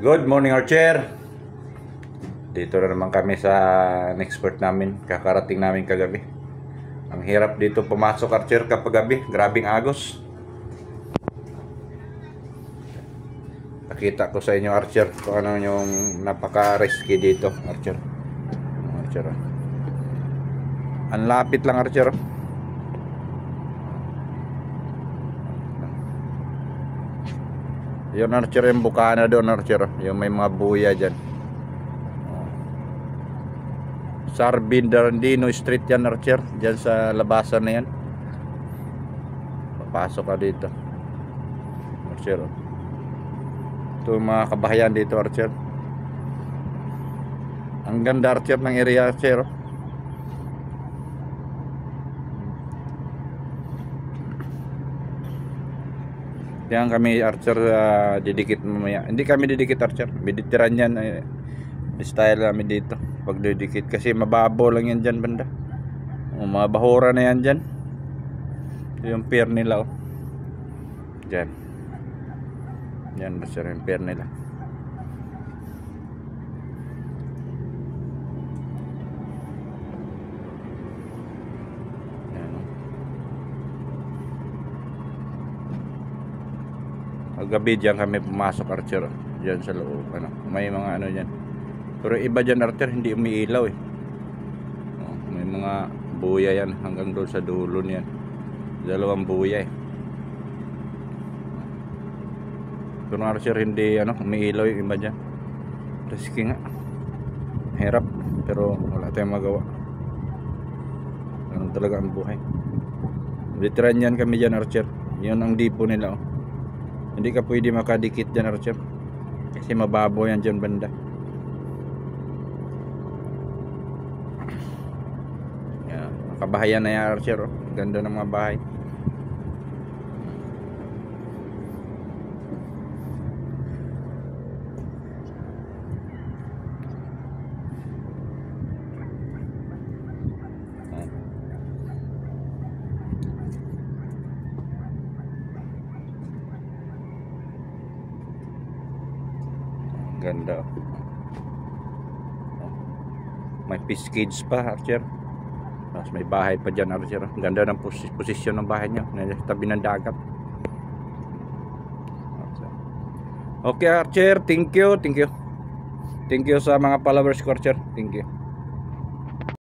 Good morning, Archer. Dito na naman kami sa expert namin. Kakarating namin kagabi. Ang hirap dito pumasok, Archer, kapag gabi. Grabing agos. Nakita ko sa inyo, Archer, kung ano yung napaka-risky dito, Archer. Archer. Ang lapit lang, Archer. Yun, Archer, yung bukana doon, Archer. Yung may mga buya dyan. Sarbin Darandino Street yan, Archer. Dyan sa labasan na yan. Papasok ka dito, Archer. Ito yung mga kabahayan dito, Archer. Ang ganda, Archer, ng area, Archer. Diyan kami, Archer, didikit mamaya. Hindi kami didikit, Archer. Biditiran yan. Style namin dito pag didikit. Kasi mababaw lang yan dyan, banda. Mga bahura na yan dyan. Ito yung pier nila, oh. Dyan. Yan, Archer, yung pier nila. Gabi diyan kami pumasok, Archer, diyan sa loob, may mga ano diyan. Pero iba diyan, Archer, hindi umiilaw eh. May mga buya yan hanggang doon sa dulo niyan. Dalawang buya eh. Pero, Archer, hindi umiilaw yung iba diyan. Risky nga. Hirap, pero wala tayong magawa. Ganun talaga ang buhay. Literan yan kami diyan, Archer. Yun ang dipo nila, oh. Hindi ka pwede makadikit dyan, Archer, kasi mababaw yan dyan, banda. Yan, makabahayan na yan, Archer, oh. Ganda ng mga bahay. Ganda. May fish cage pa, Archer. Tapos may bahay pa dyan, Archer. Ganda ng posisyon ng bahay nyo, nasa tabi ng dagat. Okay, Archer, thank you. Thank you sa mga followers ko, Archer. Thank you.